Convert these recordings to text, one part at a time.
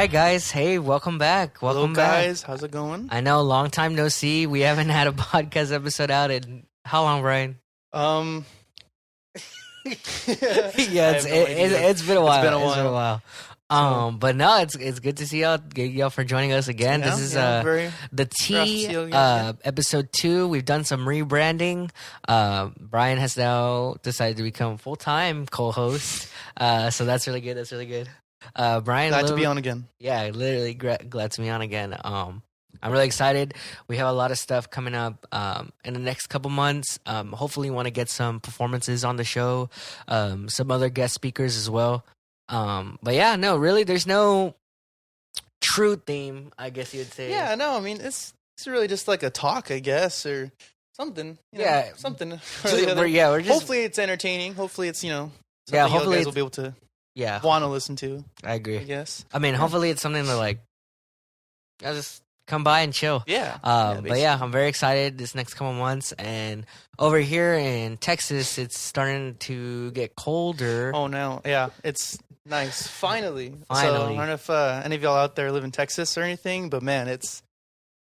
right, guys. Hey, welcome back. Welcome Hello, back. guys. How's it going? I know, long time no see. We haven't had a podcast episode out in how long, Brian? Yeah, It's been a while. It's been a while. But no, it's good to see y'all for joining us again. Yeah, This is very the T episode 2. We've done some rebranding. Brian has now decided to become full-time co-host. So that's really good. Brian, glad to be on again. Yeah, literally glad to be on again. I'm really excited. We have a lot of stuff coming up in the next couple months. Hopefully want to get some performances on the show, some other guest speakers as well. But yeah, no, really, there's no true theme, I guess you'd say. Yeah, no, I mean, it's really just like a talk, I guess, or something. Something. We're just, hopefully it's entertaining. Hopefully it's, something hopefully you guys will be able to want to listen to. I agree. I guess. I mean, hopefully it's something that, I'll just come by and chill. Yeah. But yeah, I'm very excited this next couple months. And over here in Texas, it's starting to get colder. Oh, no. Yeah, it's nice. Finally. So, I don't know if any of y'all out there live in Texas or anything, but man, it's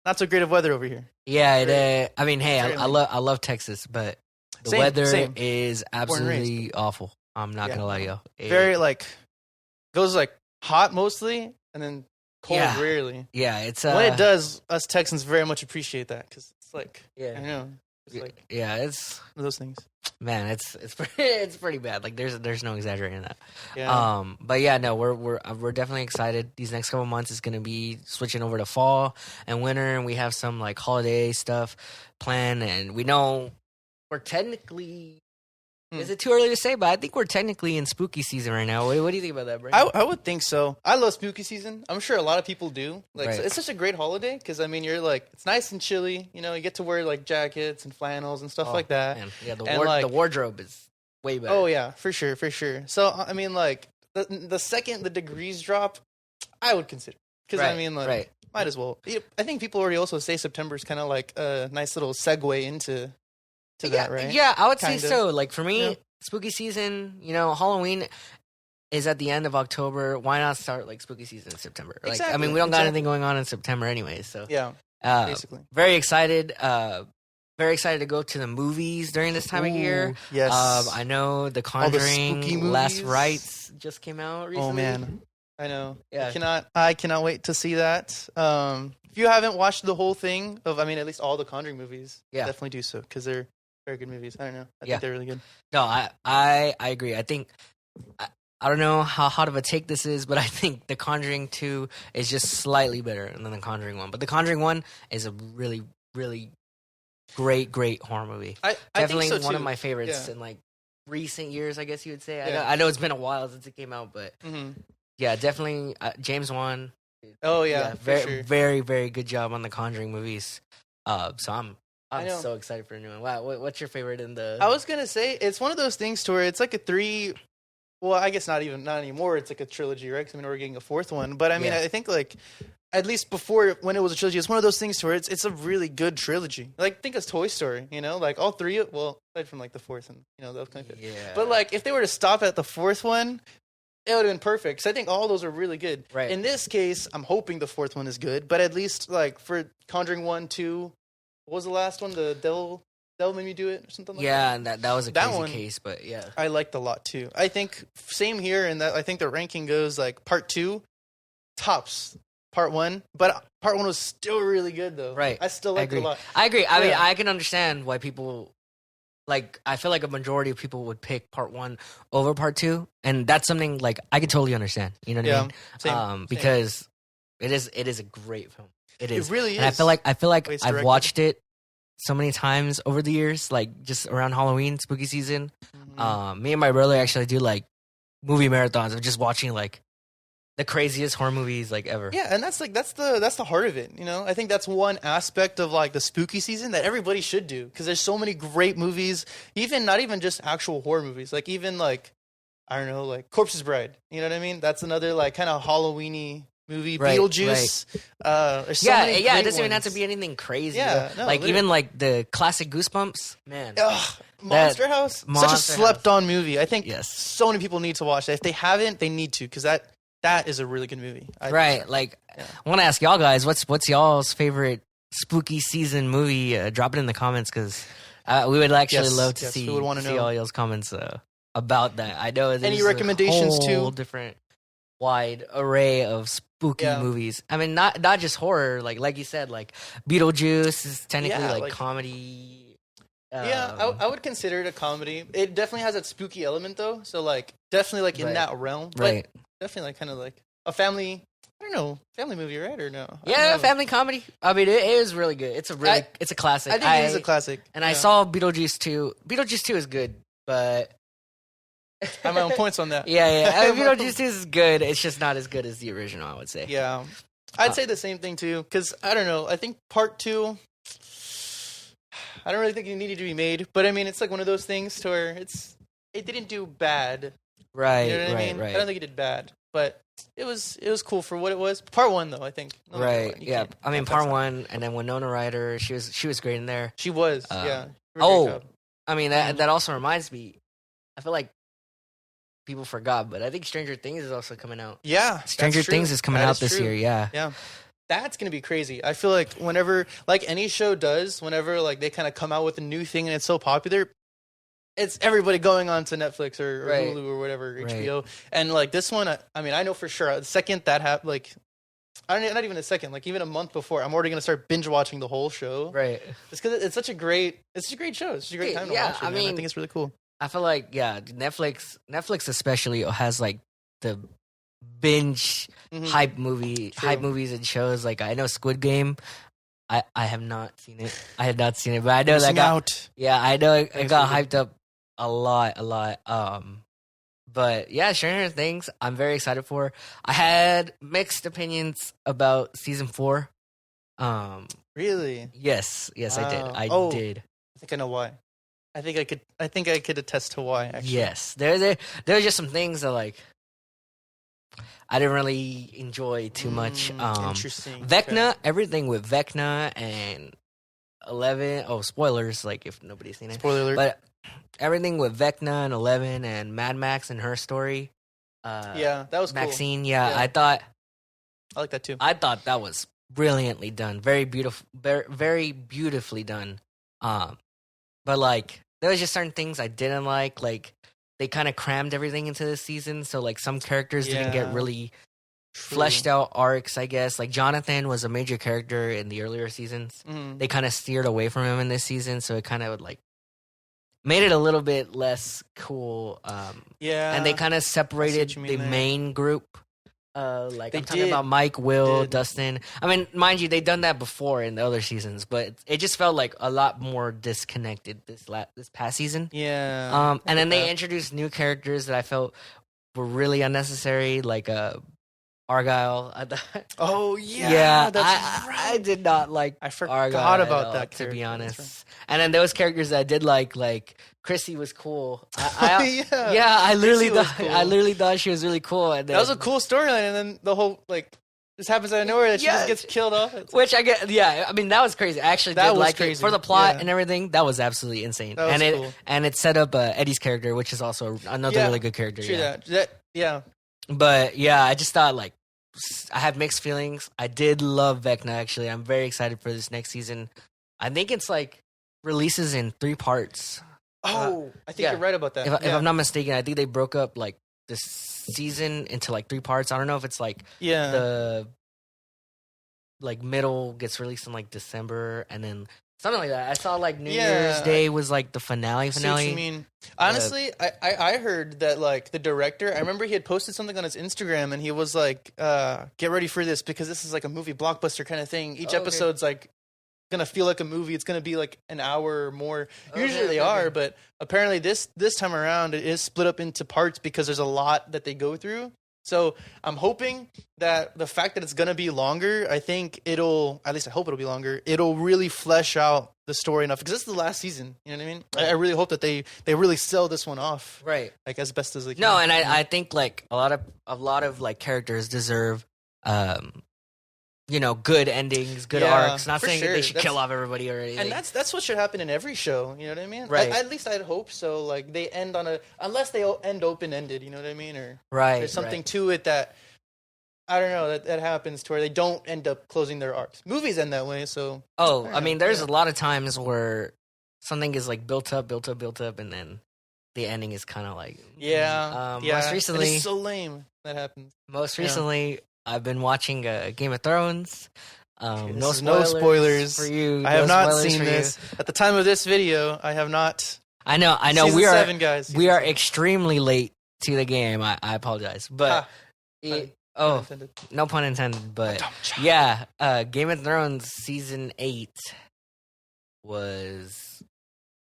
not so great of weather over here. Yeah, I mean, hey, I love Texas, but the weather is absolutely awful. I'm not going to lie, yo. Very, goes, hot mostly, and then cold rarely. Yeah, it's... when it does, us Texans very much appreciate that, because it's I know. It's it's... one of those things. Man, it's pretty bad. There's no exaggerating that. Yeah. But yeah, no, we're definitely excited. These next couple months is gonna be switching over to fall and winter, and we have some holiday stuff planned, and we know we're technically. Is it too early to say? But I think we're technically in spooky season right now. What do you think about that, Brandon? I would think so. I love spooky season. I'm sure a lot of people do. It's such a great holiday because I mean, you're it's nice and chilly. You get to wear jackets and flannels and stuff like that. Man. Yeah, the wardrobe is way better. Oh yeah, for sure. So I mean, the second the degrees drop, I would consider because might as well. I think people already also say September is kind of a nice little segue into. That, right? Yeah, I would say so. For me, spooky season, Halloween is at the end of October. Why not start spooky season in September? Exactly. I mean, we don't got anything going on in September anyway, so yeah. Basically, very excited. Very excited to go to the movies during this time of year. Yes, I know The Conjuring: Last Rites just came out recently. Oh man, I know. Yeah, I cannot wait to see that. If you haven't watched the whole thing of, at least all the Conjuring movies, definitely do so because they're very good movies. I don't know. I think they're really good. No, I agree. I think I don't know how hot of a take this is, but I think The Conjuring 2 is just slightly better than The Conjuring 1. But The Conjuring 1 is a really, really great horror movie. Definitely I think so one too. of my favorites in recent years, I guess you would say. I know it's been a while since it came out, but yeah, definitely James Wan. Oh yeah, very, for sure. very, very good job on the Conjuring movies. So I'm so excited for a new one. Wow, what's your favorite in the? I was gonna say it's one of those things to where it's a 3. Well, I guess not anymore. It's a trilogy, right? Because we're getting a 4th one. But I mean, I think at least before when it was a trilogy, it's one of those things to where it's a really good trilogy. Think of Toy Story, all 3. Well, aside from the 4th and that was kind of good. Yeah. But if they were to stop at the 4th one, it would have been perfect. Because I think all those are really good. Right. In this case, I'm hoping the 4th one is good. But at least for Conjuring 1, 2. What was the last one? The Devil Made Me Do It or something like that? Yeah, and that was a crazy case, but yeah. I liked a lot too. I think same here in that I think the ranking goes part 2 tops part 1, but part 1 was still really good though. Right. I still liked it a lot. I agree. I mean, I can understand why people I feel like a majority of people would pick part 1 over part 2, and that's something I could totally understand. You know what I mean? Same. Because it is a great film. It is. It really is. And I feel like I've watched it so many times over the years, just around Halloween, spooky season. Mm-hmm. Me and my brother actually do movie marathons of just watching the craziest horror movies ever. Yeah, and that's the heart of it. I think that's one aspect of the spooky season that everybody should do because there's so many great movies. Not even just actual horror movies. Even I don't know, Corpse's Bride. You know what I mean? That's another kind of Halloweeny movie. Right, Beetlejuice. Right. There's so many It great doesn't even ones. have to be anything crazy. Yeah, no, even the classic Goosebumps, man. Monster House, such a slept-on movie. I think yes. so many people need to watch that. If they haven't, they need to because that that is a really good movie. Right. Like, I want to ask y'all guys, what's y'all's favorite spooky season movie? Drop it in the comments because we would actually love to see all y'all's comments about that. I know there's any recommendations a whole different wide array of spooky movies. I mean, not just horror. Like you said, like Beetlejuice is technically like comedy. I would consider it a comedy. It definitely has that spooky element though. So like definitely like in that realm. But definitely like kind of like a family. I don't know, family movie, right? Or no? Yeah, family comedy. I mean, it is really good. It's a classic. I think it is a classic. And I saw Beetlejuice 2. Beetlejuice 2 is good, but I have my own points on that. Yeah. Beetlejuice 2 is good. It's just not as good as the original, I would say. Yeah. I'd say the same thing too, because I don't know. I think part 2, I don't really think it needed to be made, but I mean, it's like one of those things to where it didn't do bad. Right. You know what I mean? I don't think it did bad, but it was cool for what it was. Part 1 though, I think. Right. Yeah. I mean, part 1, and then Winona Ryder, she was great in there. She was. Yeah. I mean that also reminds me. I feel like people forgot, but I think Stranger Things is also coming out. Yeah. Stranger Things is coming out this year. Yeah. Yeah. That's going to be crazy. I feel like whenever, like any show does, whenever like they kind of come out with a new thing and it's so popular, it's everybody going on to Netflix or Hulu or whatever, HBO. And like this one, I mean, I know for sure, the second that happened, like, not even a second, like even a month before, I'm already going to start binge watching the whole show. Right. Just because it's such a great show. It's such a great time to watch it. I mean, I think it's really cool. I feel like, Netflix especially has like the binge hype movies and shows. Like I know Squid Game. I have not seen it. But I know that I know it got hyped up a lot. But yeah, Stranger Things, I'm very excited for. I had mixed opinions about season 4. Really? Yes, I did. I did. I think I know why. I think I could attest to why. Actually, yes. There were just some things that like I didn't really enjoy too much. Interesting. Vecna, everything with Vecna and 11. Oh, spoilers! Like if nobody's seen it. Spoiler alert. But everything with Vecna and 11 and Mad Max and her story. That was Maxine. Cool. Yeah, I like that too. I thought that was brilliantly done. Very beautiful. Very beautifully done. But like there was just certain things I didn't like. Like they kind of crammed everything into this season, so like some characters didn't get really fleshed out arcs, I guess. Like Jonathan was a major character in the earlier seasons. They kind of steered away from him in this season, so it kind of like made it a little bit less cool. And they kind of separated the main group. Like I'm talking about Mike, Will, Dustin. I mean, mind you, they've done that before in the other seasons, but it just felt like a lot more disconnected this past season. Yeah. And then they introduced new characters that I felt were really unnecessary, like Argyle. Oh yeah, that's right. I did not like. I forgot Argyle about that. To be honest, right. And then those characters that I did like Chrissy was cool. I literally thought she was really cool. And then, that was a cool storyline, and then the whole like this happens out of nowhere that she just gets killed off. Which I get. Yeah, I mean that was crazy. I actually did like crazy. It for the plot and everything. That was absolutely insane. That was cool. And it set up Eddie's character, which is also another really good character. True that. But yeah, I just thought like I have mixed feelings. I did love Vecna actually. I'm very excited for this next season. I think it's like releases in 3 parts. I think you're right about that. If I'm not mistaken, I think they broke up like this season into like 3 parts. I don't know if it's like the like middle gets released in like December and then something like that. I saw like New Year's Day was like the finale. See what you mean? Honestly, I heard that like the director, I remember he had posted something on his Instagram and he was like, get ready for this because this is like a movie blockbuster kind of thing. Each episode's like gonna feel like a movie. It's gonna be like an hour or more. Usually they are, but apparently this time around it is split up into parts because there's a lot that they go through. So I'm hoping that the fact that it's going to be longer, I think at least I hope it'll be longer, it'll really flesh out the story enough. Because this is the last season, you know what I mean? Right. I really hope that they really sell this one off. Right. Like as best as they can. No, and I think like a lot of like characters deserve, good endings, good arcs. Not saying that they should kill off everybody or anything. And that's what should happen in every show. You know what I mean? Right. At least I'd hope so. Like they end unless they end open ended. You know what I mean? Or right. there's something to it that I don't know, that happens to where they don't end up closing their arcs. Movies end that way, so. I mean, there's a lot of times where something is like built up, and then the ending is kind of like most recently, it's so lame that happens. Most recently, I've been watching Game of Thrones. No spoilers for you. I have not seen this. At the time of this video, I have not. I know. Season we are 7, guys. We are extremely late to the game. I apologize, but no pun intended. But Game of Thrones season 8 was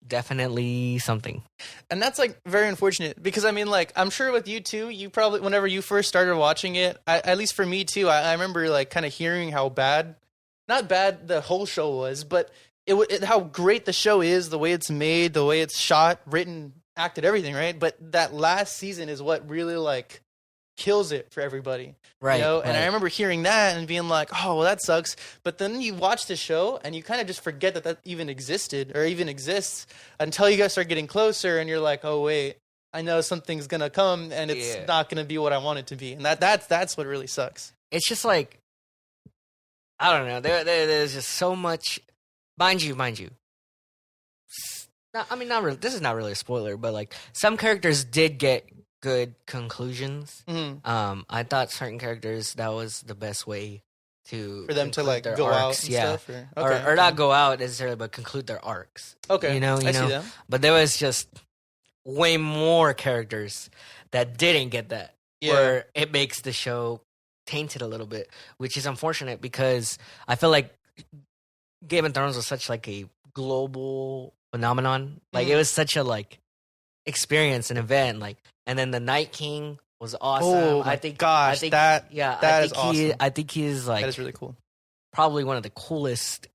definitely something. And that's like very unfortunate because I mean, like, I'm sure with you too, you probably, whenever you first started watching it, at least for me too, I remember like kind of hearing how not bad the whole show was, but how great the show is, the way it's made, the way it's shot, written, acted, everything, right? But that last season is what really like kills it for everybody, right? You know? And right. I remember hearing that and being like, "Oh, well, that sucks." But then you watch the show and you kind of just forget that even existed or even exists until you guys start getting closer and you're like, "Oh, wait, I know something's gonna come and it's not gonna be what I want it to be." And that's what really sucks. It's just like, I don't know. There's just so much, mind you. I mean, not really. This is not really a spoiler, but like some characters did get good conclusions. Mm-hmm. I thought certain characters, that was the best way for them to like go arcs, out and stuff, or not go out necessarily, but conclude their arcs. Okay, you know. I see that. But there was just way more characters that didn't get that, where it makes the show tainted a little bit, which is unfortunate because I feel like Game of Thrones was such like a global phenomenon. Like it was such a like experience, an event, like. And then the Night King was awesome. Oh my gosh, that is awesome. I think he is like, that is really cool. Probably one of the coolest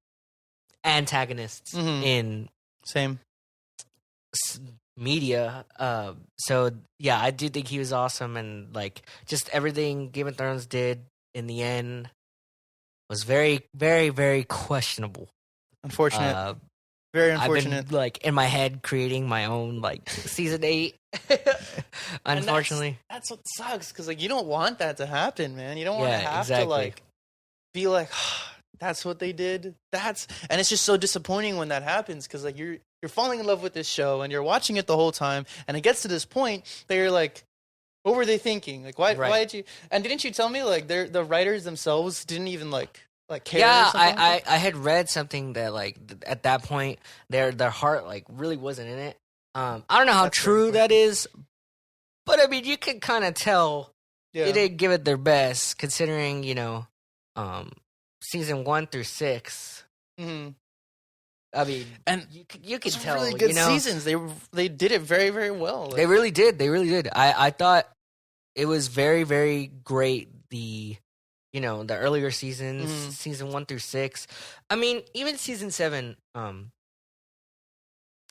antagonists in media. So yeah, I do think he was awesome, and like just everything Game of Thrones did in the end was very, very, very questionable. Unfortunate. Very unfortunate. I've been, like, in my head creating my own, like, season 8. Unfortunately. That's what sucks, because, like, you don't want that to happen, man. You don't want to have to, like, be like, oh, that's what they did. And it's just so disappointing when that happens, because, like, you're falling in love with this show, and you're watching it the whole time, and it gets to this point that you're like, what were they thinking? Like, why did you... And didn't you tell me, like, the writers themselves didn't even, like care. Yeah, I had read something that like at that point their heart like really wasn't in it. I don't know how true that is, but I mean you can kind of tell they didn't give it their best considering season 1 through 6. Mm-hmm. I mean, and you could tell really good seasons. They did it very, very well. Like, they really did. I thought it was very, very great. The earlier seasons, season 1 through 6. I mean, even season 7,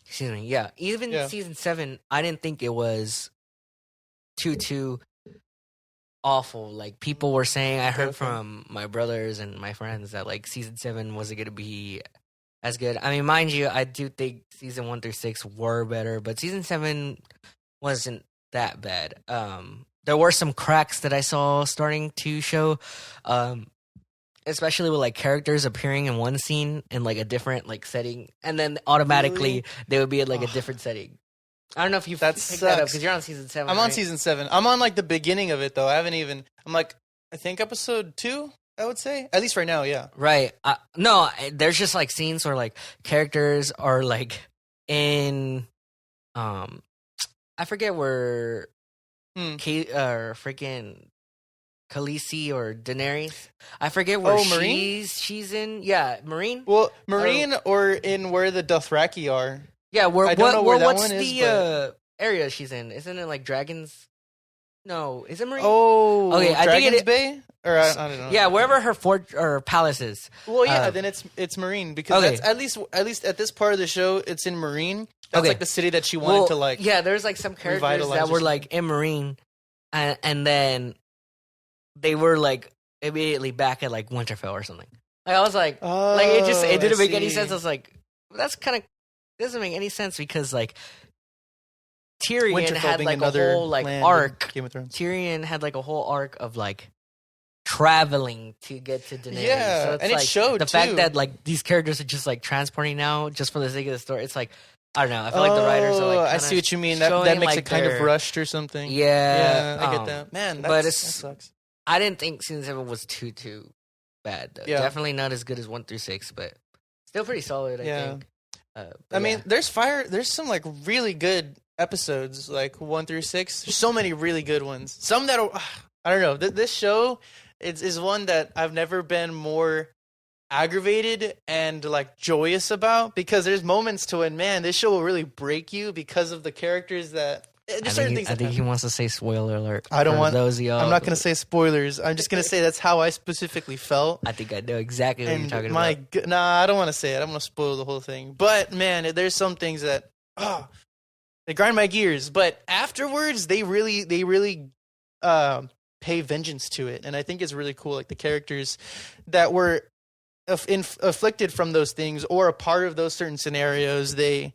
season 7, I didn't think it was too awful. Like, people were saying, I heard from my brothers and my friends that, like, season 7 wasn't going to be as good. I mean, mind you, I do think season 1 through 6 were better, but season 7 wasn't that bad. There were some cracks that I saw starting to show, especially with like characters appearing in one scene in like a different like setting, and then automatically they would be in like a different setting. I don't know if you've picked that up because you're on season 7. I'm on season 7. I'm on like the beginning of it though. I haven't even. I'm like I think episode 2. I would say at least right now. Yeah. Right. No, there's just like scenes where like characters are like in, I forget where. Freaking Khaleesi or Daenerys. I forget where she's in. Yeah, Marine. Well, Marine or in where the Dothraki are. Yeah, I don't know where that what's one the is, area she's in? Isn't it like Dragons? No, is it Marine? Oh, okay, I Dragon's think it Bay? Or I don't know. Yeah, wherever her fort or palace is. Well, yeah, then it's Marine because that's at least at this part of the show, it's in Marine. That's like the city that she wanted to like. Yeah, there's like some characters that were like in Marine, and then they were like immediately back at like Winterfell or something. Like I was like, it didn't make any sense. I was like, that's kind of doesn't make any sense because like Tyrion had like a whole like arc. Game of Thrones. Tyrion had like a whole arc of like traveling to get to Daenerys. Yeah, so it's and like, it showed the too. fact that like these characters are just like transporting now just for the sake of the story. It's like, I don't know. I feel like the writers are like, I see what you mean. That makes it kind of rushed or something. Yeah, I get that. Man, but that sucks. I didn't think season 7 was too bad. Though. Yeah. Definitely not as good as 1 through 6, but still pretty solid. I think. I mean, there's some like really good episodes, like 1 through 6. There's so many really good ones. Some that I don't know. This show is one that I've never been more aggravated and like joyous about, because there's moments to when, man, this show will really break you because of the characters that. I think he wants to say spoiler alert. I don't want those of y'all. I'm not going to say spoilers. I'm just going to say that's how I specifically felt. I think I know exactly what you're talking about. Nah, I don't want to say it. I'm going to spoil the whole thing. But man, there's some things that they grind my gears. But afterwards, they really pay vengeance to it, and I think it's really cool. Like the characters that were afflicted from those things or a part of those certain scenarios, they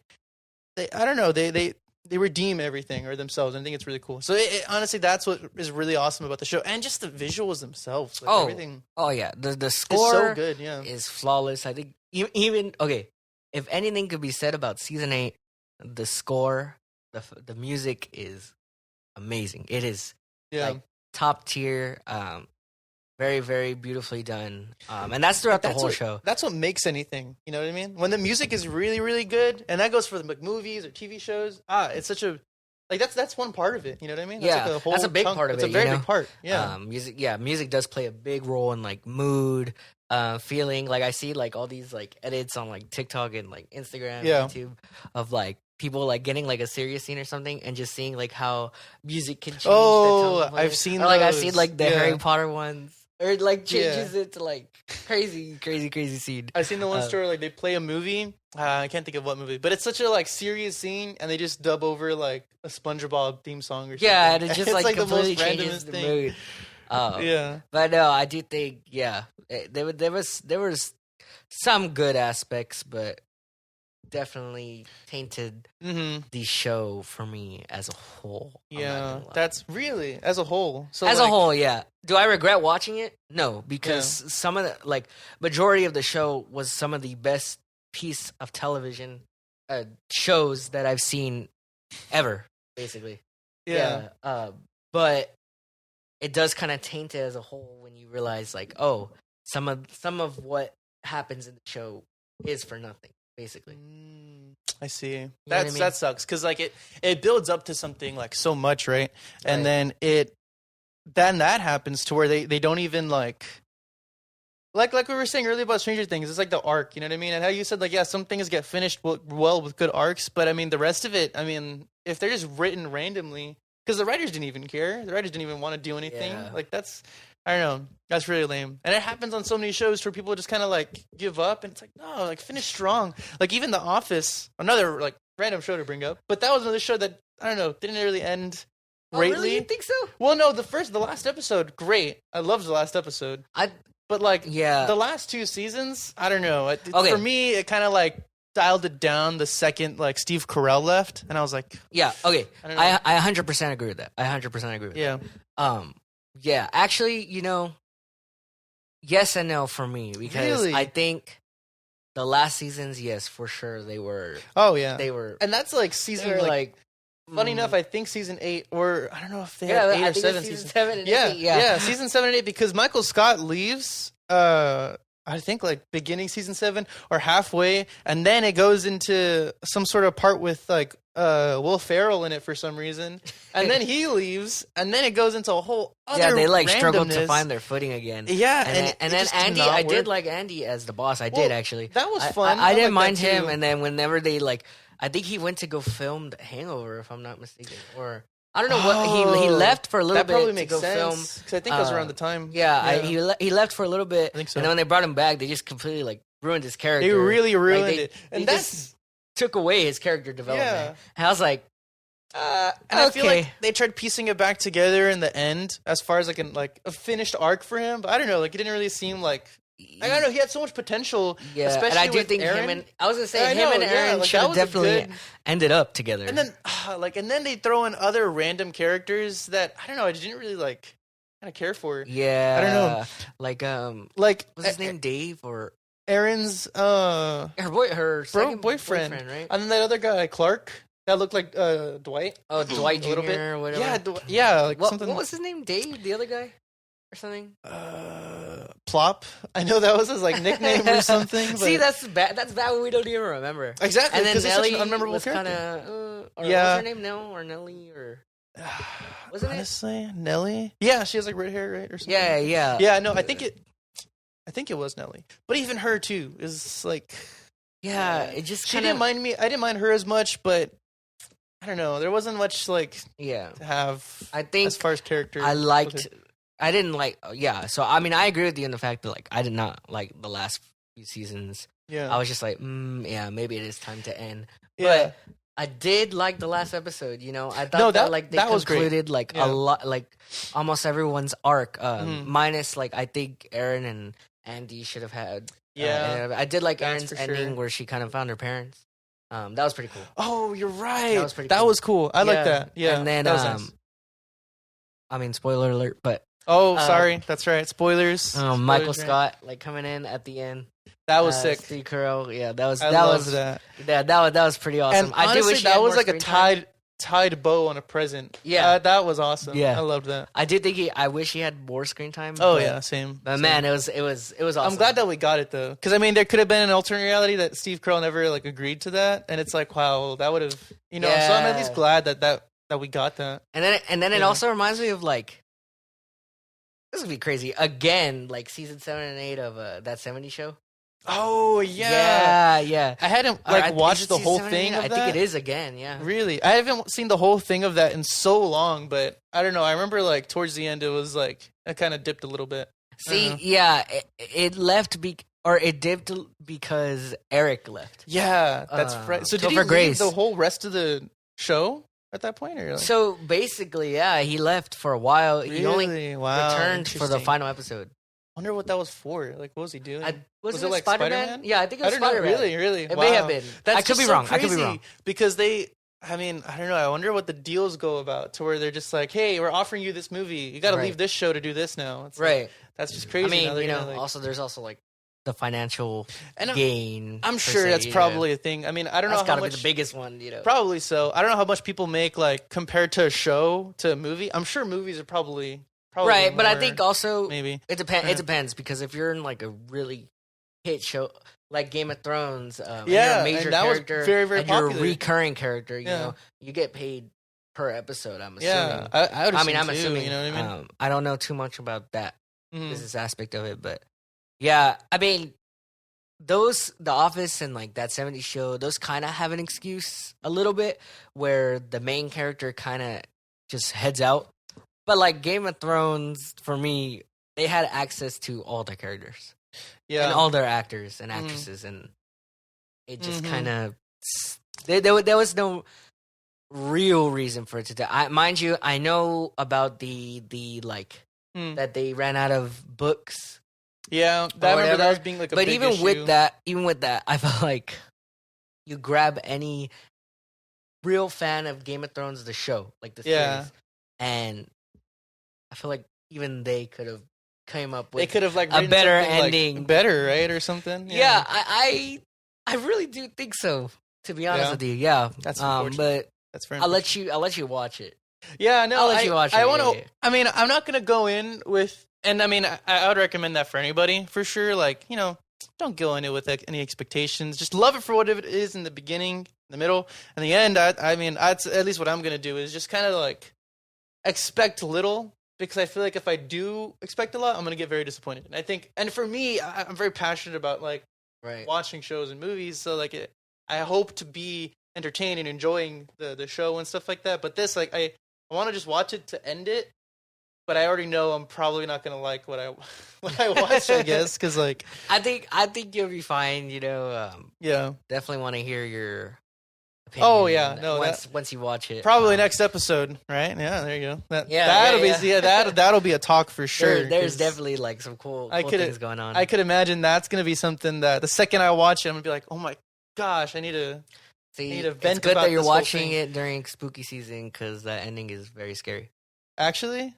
I don't know, they redeem everything or themselves. And I think it's really cool. So honestly, that's what is really awesome about the show, and just the visuals themselves. Like everything. Oh yeah, the score is so good. Yeah, is flawless. I think even okay, if anything could be said about season 8, the score, the music is amazing. It is like top tier. Very, very beautifully done. And that's throughout the whole show. That's what makes anything. You know what I mean? When the music is really, really good, and that goes for the movies or TV shows, it's such a... Like, that's one part of it. You know what I mean? That's that's a big part of it. It's a very big part. Yeah. Music does play a big role in, like, mood, feeling. Like, I see, like, all these, like, edits on, like, TikTok and, like, Instagram and YouTube of, like, people like getting like a serious scene or something and just seeing like how music can change. I've seen like I've seen like the Harry Potter ones, or it like changes it to like crazy scene. I've seen the one story like they play a movie. I can't think of what movie, but it's such a like serious scene, and they just dub over like a SpongeBob theme song or something. Yeah, and it just like completely the most changes the mood. Yeah, but no, I do think there was some good aspects, but definitely tainted the show for me as a whole. Yeah, that's really as a whole. So as a whole, yeah. Do I regret watching it? No, because some of the like majority of the show was some of the best piece of television shows that I've seen ever, basically. Yeah. But it does kind of taint it as a whole when you realize like, oh, some of what happens in the show is for nothing. Basically, I see. That sucks because like it builds up to something like so much, right? And then that happens to where they don't even like we were saying earlier about Stranger Things. It's like the arc, you know what I mean? And how you said like some things get finished well with good arcs, but I mean the rest of it. I mean if they're just written randomly, because the writers didn't even care, the writers didn't even want to do anything. Yeah. Like that's. I don't know. That's really lame. And it happens on so many shows where people just kind of like give up, and it's like, no, like finish strong. Like even The Office, another like random show to bring up, but that was another show that I don't know, didn't really end greatly. Oh, really? You think so? Well, no, the last episode, great. I loved the last episode. But like the last 2 seasons, I don't know. For me, it kind of like dialed it down the second like Steve Carell left, and I was like, yeah, okay. I 100% agree with that. I 100% agree with that. Yeah, actually, yes and no for me, because I think the last seasons, yes, for sure, they were. Oh yeah, they were, and that's like season like. Funny enough, I think season 8, or I don't know if they had 8 or 7 seasons. 7 and 8, yeah, season 7 and 8, because Michael Scott leaves. I think like beginning season 7 or halfway, and then it goes into some sort of part with like Will Ferrell in it for some reason, and then he leaves, and then it goes into a whole other they like struggled to find their footing again. Yeah, and then Andy, I did like Andy as the boss. I did actually. That was fun. I didn't mind him, and then whenever they like, I think he went to go film The Hangover, if I'm not mistaken, or. I don't know what he left for a little bit. That probably makes to go sense film because I think it was around the time. Yeah. He left for a little bit. I think so. And then when they brought him back, they just completely like ruined his character. They really ruined it, and they just took away his character development. Yeah. And I was like, I feel like they tried piecing it back together in the end, as far as like a finished arc for him. But I don't know, like it didn't really seem like. I don't know. He had so much potential. Yeah, especially and I do think Aaron. I was gonna say him and Aaron should have definitely ended up together. And then, and then they throw in other random characters that I don't know. I didn't really like. kind of care for. Yeah, I don't know. Like what's his name, Dave or Erin's her second boyfriend, right? and then that other guy, Clark, that looked like Dwight. Oh, Dwight Jr. a little bit. Or whatever. Yeah, like something. What was his name? Dave, the other guy, or something. Plop. I know that was his like nickname or something. But... See, that's bad. That's bad when we don't even remember. Exactly. And then Nelly such an unmemorable was character. What's her name? Nell or Nelly or wasn't honestly Nelly? Yeah, she has like red hair, right? Or something. Yeah. No, I think it was Nelly. But even her too is like. Yeah, it just. She didn't mind me. I didn't mind her as much, but I don't know. There wasn't much like. Yeah. To have. I think as far as character, I didn't like. Yeah, so I mean, I agree with you in the fact that like I did not like the last few seasons. Yeah. I was just like, yeah, maybe it is time to end. Yeah. But I did like the last episode. You know, I thought that like they concluded like a lot, like almost everyone's arc, minus like I think Aaron and Andy should have had. Yeah, I did like Erin's ending where she kind of found her parents. That was pretty cool. Oh, you're right. That was pretty. That was cool. I like that. Yeah, and then nice. I mean, spoiler alert, but sorry, that's right. Spoilers. Michael Scott like coming in at the end. That was sick. Steve Carell, yeah, that was that. Yeah, that was pretty awesome. And honestly, I did wish that was like a tied bow on a present. Yeah, that was awesome. Yeah, I loved that. I did think I wish he had more screen time. Oh yeah, same. But man, it was awesome. I'm glad that we got it though, because I mean, there could have been an alternate reality that Steve Carell never like agreed to that, and it's like, wow, that would have, So I'm at least glad that we got that. And then it also reminds me of like, this would be crazy again, like season 7 and 8 of that '70s show. Oh yeah. I hadn't watched the whole thing. I think it is again. Yeah, really. I haven't seen the whole thing of that in so long, but I don't know. I remember like towards the end, it was like it kind of dipped a little bit. See, yeah, it left it dipped because Eric left. Yeah, that's right. So did he leave the whole rest of the show at that point, or like? So basically, yeah, he left for a while. Really? He only returned for the final episode. I wonder what that was for. Like, what was he doing? Was it like Spider-Man? Yeah, I think it was Spider-Man. Really? It may have been. I could be wrong. Because I mean, I don't know. I wonder what the deals go about to where they're just like, hey, we're offering you this movie. You got to leave this show to do this now. It's right. Like, that's just crazy. I mean, also there's also like the financial gain. I'm sure that's probably a thing. I mean, I don't know how much. That's gotta be the biggest one, Probably so. I don't know how much people make like compared to a show to a movie. I'm sure movies are probably right, more, but I think also maybe it depends. It depends because if you're in like a really hit show like Game of Thrones, and you're a major character, very, very and popular. you're a recurring character, you know, you get paid per episode. I'm assuming. Yeah, I would. I'm assuming. You know what I mean? I don't know too much about that business aspect of it, but yeah, I mean, The Office and like that '70s show, those kind of have an excuse a little bit where the main character kind of just heads out. But like Game of Thrones, for me, they had access to all their characters, and all their actors and actresses, and it just kind of there was no real reason for it to die. Mind you, I know about the like that they ran out of books. Yeah, I remember that was being like a big even issue. with that, I felt like you grab any real fan of Game of Thrones, the show, like the series, and I feel like even they could have came up with like a better ending, like, better, right, or something. Yeah, I really do think so. To be honest with you, yeah, that's but that's very I'll let you watch it. Yeah, no, I'll let you watch it. I want to. I mean, I'm not gonna go in with, and I mean, I would recommend that for anybody for sure. Like, don't go in it with any expectations. Just love it for what it is in the beginning, the middle, and the end. I mean, that's at least what I'm gonna do is just kind of like expect little. Because I feel like if I do expect a lot, I'm going to get very disappointed. And I think, and for me, I'm very passionate about like watching shows and movies. So like, I hope to be entertained and enjoying the show and stuff like that. But this, like, I want to just watch it to end it. But I already know I'm probably not going to like what I watch, I guess. Because like, I think you'll be fine. Yeah, definitely want to hear your opinion. Oh yeah, no. Once you watch it, probably next episode, right? Yeah, there you go. That'll be a talk for sure. There's definitely like some cool things going on. I could imagine that's gonna be something that the second I watch it, I'm gonna be like, oh my gosh, I need to vent about it's good that you're this watching it during spooky season because that ending is very scary. Actually,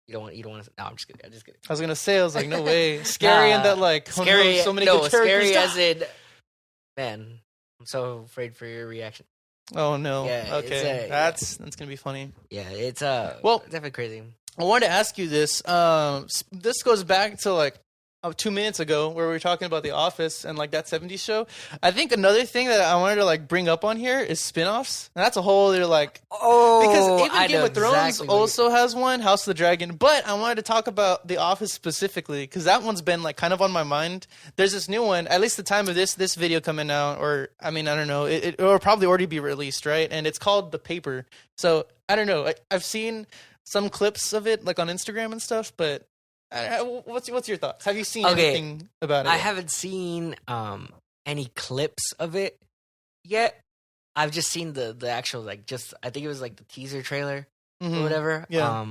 You don't want to. No, I'm just kidding. I'm just kidding. I was gonna say, I was like, no way. Scary and that like scary. So many no, good characters. Scary as in, man. I'm so afraid for your reaction. Oh no. Yeah, okay. That's gonna be funny. Yeah, it's well, definitely crazy. I wanted to ask you this. This goes back to like 2 minutes ago where we were talking about The Office and like that 70s show. I think another thing that I wanted to like bring up on here is spin-offs. And that's a whole other like because even Game of Thrones also has one, House of the Dragon. But I wanted to talk about The Office specifically because that one's been like kind of on my mind. There's this new one, at least the time of this video coming out, or I mean, I don't know, it will probably already be released, right? And it's called The Paper. So I don't know. I've seen some clips of it like on Instagram and stuff, but what's your thoughts? Have you seen anything about it? I haven't seen any clips of it yet. I've just seen the actual like I think it was like the teaser trailer or whatever. Yeah.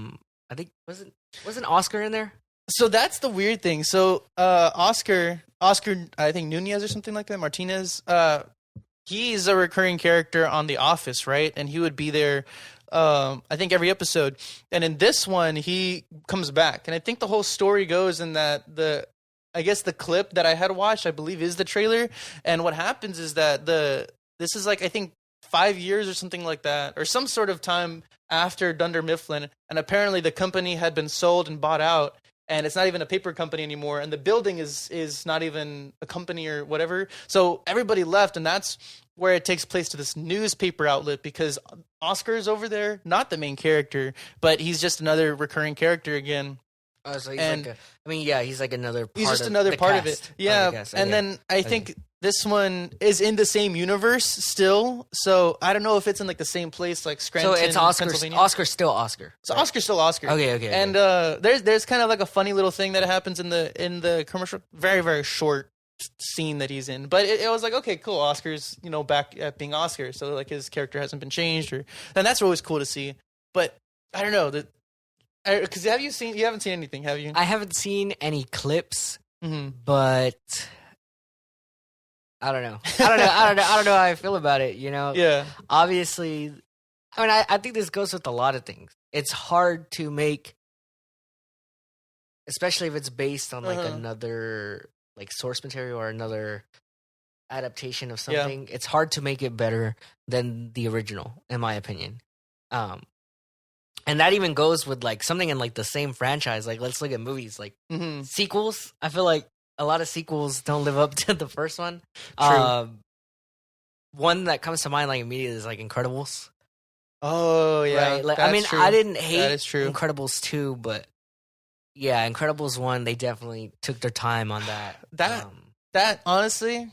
I think wasn't Oscar in there? So that's the weird thing. So Oscar I think Nunez or something like that, Martinez, he's a recurring character on The Office, right? And he would be there I think every episode. And in this one, he comes back. And I think the whole story goes in that I guess the clip that I had watched, I believe, is the trailer. And what happens is that this is like, I think, 5 years or something like that, or some sort of time after Dunder Mifflin. And apparently the company had been sold and bought out. And it's not even a paper company anymore. And the building is not even a company or whatever. So everybody left, and that's where it takes place to this newspaper outlet because Oscar's over there, not the main character, but he's just another recurring character again. Oh, so he's he's like another part. He's just another part of it. Yeah, and then I think this one is in the same universe still. So I don't know if it's in like the same place, like Scranton, so it's Pennsylvania. Oscar's still Oscar. So right? Oscar's still Oscar. Okay. And there's kind of like a funny little thing that happens in the commercial, very very short scene that he's in, but it was like, okay, cool, Oscar's back at being Oscar, so like his character hasn't been changed, and that's always cool to see. But I don't know because you haven't seen anything, have you? I haven't seen any clips, but I don't know. I don't know how I feel about it. Yeah. Obviously, I mean, I think this goes with a lot of things. It's hard to make, especially if it's based on like another like source material or another adaptation of something. Yeah. It's hard to make it better than the original, in my opinion. And that even goes with like something in like the same franchise. Like let's look at movies, like sequels. I feel like a lot of sequels don't live up to the first one. True. One that comes to mind like immediately is like Incredibles. Oh yeah, right? Like I mean, true. I didn't hate Incredibles 2, but yeah, Incredibles 1, they definitely took their time on that. That honestly,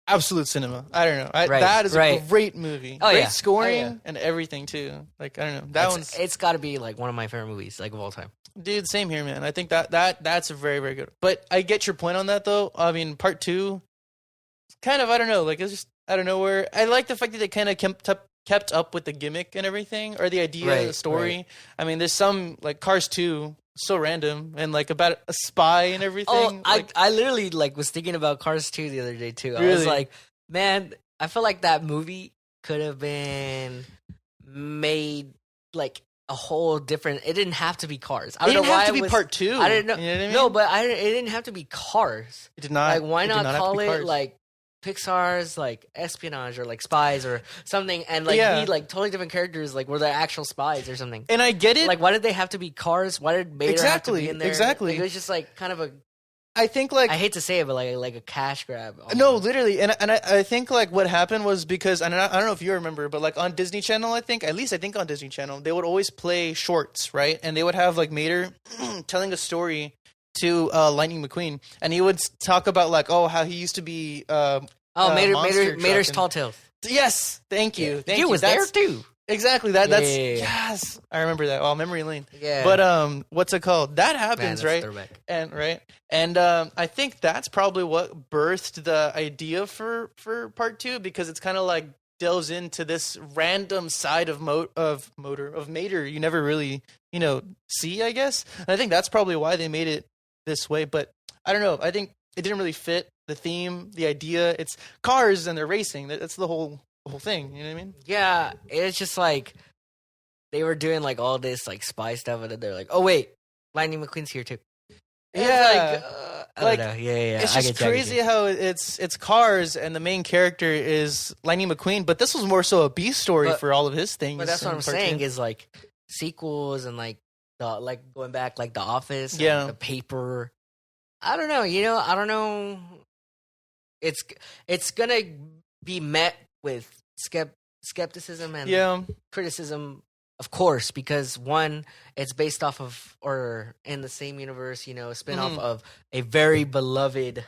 absolute cinema. I don't know. That is a great movie. Oh, great scoring and everything too. Like I don't know. It's got to be like one of my favorite movies like of all time. Dude, same here, man. I think that's a very very good. But I get your point on that though. I mean, part 2, kind of I don't know. Like it's just I don't know where. I like the fact that they kind of kept up with the gimmick and everything, or the idea of the story. Right. I mean, there's some like Cars 2. So random and like about a spy and everything. Oh, I literally like was thinking about Cars 2 the other day too. I was like, man, I feel like that movie could have been made like a whole different. It didn't have to be Cars. I don't know why it didn't have to be part 2. I didn't know. You know what I mean? No, but it didn't have to be Cars. It did not. Like why not call it like Pixar's like espionage or like spies or something, and like be like totally different characters, like were they actual spies or something. And I get it. Like, why did they have to be Cars? Why did Mater have to be in there? Exactly. Like, it was just like kind of a. I think like I hate to say it, but like a cash grab. Almost. No, literally, and I think like what happened was because and I don't know if you remember, but like on Disney Channel, I think on Disney Channel they would always play shorts, right? And they would have like Mater telling a story to Lightning McQueen, and he would talk about like how he used to be Mater's Tall Tales. Yes, thank you. He was there too. Exactly. That's yes. I remember that. Oh, memory lane. Yeah. But what's it called? That happens, right? Throwback. And I think that's probably what birthed the idea for part 2, because it's kind of like delves into this random side of Mater you never really see, I guess. And I think that's probably why they made it this way. But I don't know. I think it didn't really fit the theme, the idea. It's cars and they're racing. That's the whole thing. You know what I mean? Yeah, it's just like they were doing like all this like spy stuff, and then they're like, "Oh wait, Lightning McQueen's here too." And Yeah. I don't know. Yeah. It's just crazy how it's Cars and the main character is Lightning McQueen, but this was more so a B story for all of his things. But that's what I'm saying is like sequels and like going back like The Office, and The Paper. I don't know. I don't know. It's gonna be met with skepticism and criticism. Of course, because one, it's based off of or in the same universe, a spin-off of a very beloved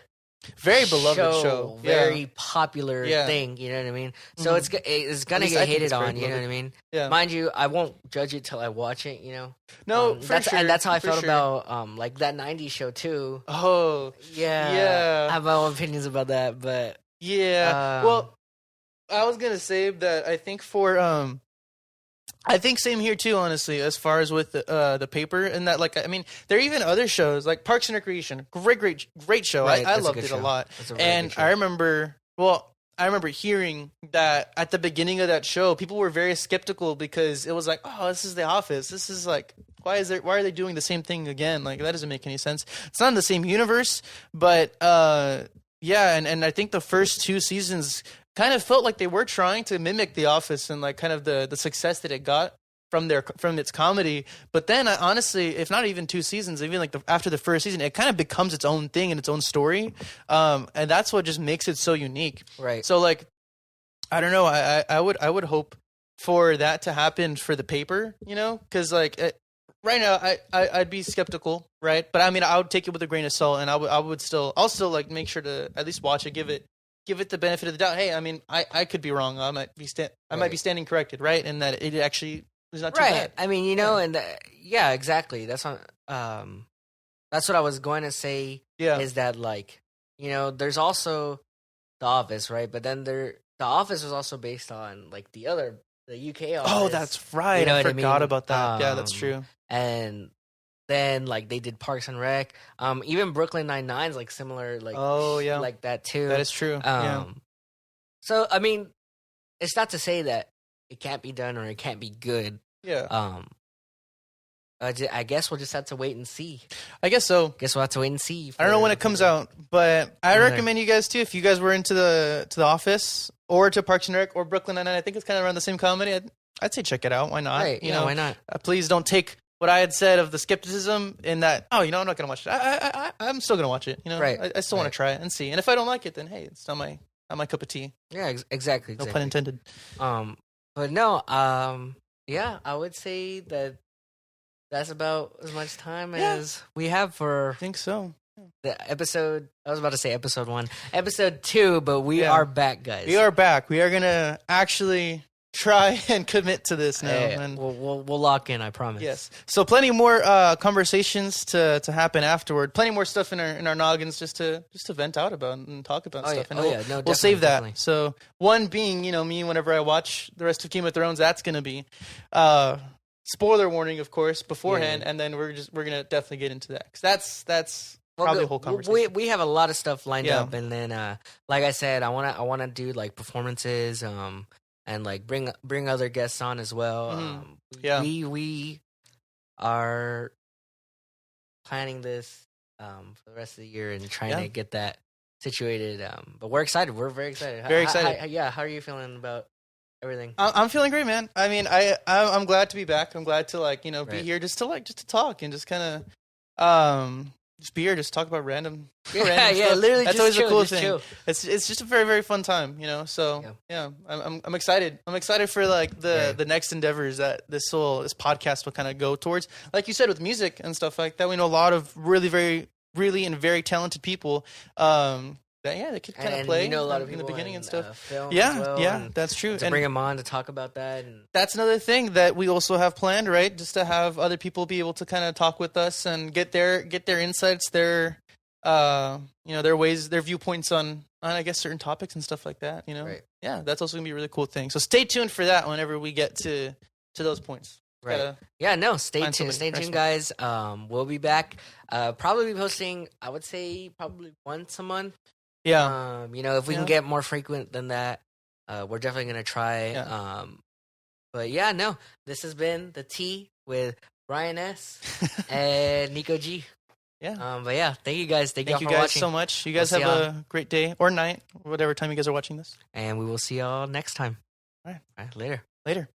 show, very popular thing. You know what I mean? So it's gonna get hated on. You know what I mean? Yeah. Mind you, I won't judge it till I watch it. No, and that's how I felt about like that '90s show too. Oh, yeah. I have my own opinions about that, but well, I was gonna say that I think I think same here too, honestly, as far as with the Paper and that, like, I mean, there are even other shows like Parks and Recreation, great show. Right, I loved it a lot, and I remember hearing that at the beginning of that show, people were very skeptical because it was like, oh, this is The Office. This is like, why are they doing the same thing again? Like, that doesn't make any sense. It's not in the same universe, but and I think the first 2 seasons kind of felt like they were trying to mimic The Office and like kind of the success that it got from its comedy. But then honestly, if not even 2 seasons, even like after the first season, it kind of becomes its own thing and its own story. And that's what just makes it so unique. Right. So like, I don't know. I would hope for that to happen for The Paper, cause like right now I'd be skeptical. Right. But I mean, I would take it with a grain of salt and I'll still like make sure to at least watch it, give it the benefit of the doubt. Hey, I mean, I could be wrong. I might be standing corrected, right? And that it actually is not too bad. I mean, and exactly. That's what I was going to say. Yeah. Is that like, there's also The Office, right? But then The Office was also based on like the UK Office. Oh, that's right. I forgot about that. Yeah, that's true. And then like they did Parks and Rec. Even Brooklyn Nine-Nine's like similar, like like that too. That is true. So I mean, it's not to say that it can't be done or it can't be good. Yeah. I guess we'll just have to wait and see. I guess so. Guess we'll have to wait and see. I don't know when it comes out, but I recommend you guys too. If you guys were into the Office or to Parks and Rec or Brooklyn Nine-Nine, I think it's kind of around the same comedy. I'd say check it out. Why not? Right. Why not? Please don't take what I had said of the skepticism in that, I'm not going to watch it. I'm still going to watch it. Right. I still want to try it and see. And if I don't like it, then hey, it's not my cup of tea. Yeah, exactly. No pun intended. But no, I would say that's about as much time as we have for. I think so. The episode. I was about to say episode 1, episode 2, but we are back, guys. We are back. We are gonna actually try and commit to this now. And we'll lock in, I promise. Yes. So plenty more conversations to happen afterward. Plenty more stuff in our noggins just to vent out about and talk about stuff. Yeah. And we'll save that. Definitely. So one being, me whenever I watch the rest of Game of Thrones, that's gonna be spoiler warning, of course, beforehand, and then we're gonna definitely get into that because that's probably a whole conversation. We have a lot of stuff lined up, and then like I said, I wanna do like performances, and like bring other guests on as well. We are planning this for the rest of the year and trying to get that situated. But we're excited. We're very excited. Very excited. How are you feeling about everything? I'm feeling great, man. I mean, I'm glad to be back. I'm glad to be here just to talk and just kind of just be here, just talk about random stuff. Literally. That's always a cool thing. Chill. It's just a very, very fun time, So I'm excited. I'm excited for like the next endeavors that this podcast will kind of go towards. Like you said, with music and stuff like that, we know a lot of really and very talented people. They could kind of play. A lot of people in the beginning and stuff. Film That's true. To bring them on to talk about that. And that's another thing that we also have planned, right? Just to have other people be able to kind of talk with us and get their insights, their their ways, their viewpoints on I guess certain topics and stuff like that. Right. Yeah, that's also gonna be a really cool thing. So stay tuned for that whenever we get to those points. Right. Stay tuned. Stay tuned, guys. We'll be back. Probably be posting, I would say, probably once a month. Yeah. If we can get more frequent than that, we're definitely going to try. But yeah, no, this has been the T with Brian S and Nico G. Yeah. But yeah, thank you guys. Thank you guys watching. so much. You guys have a great day or night, whatever time you guys are watching this. And we will see y'all next time. All right. Later. Later.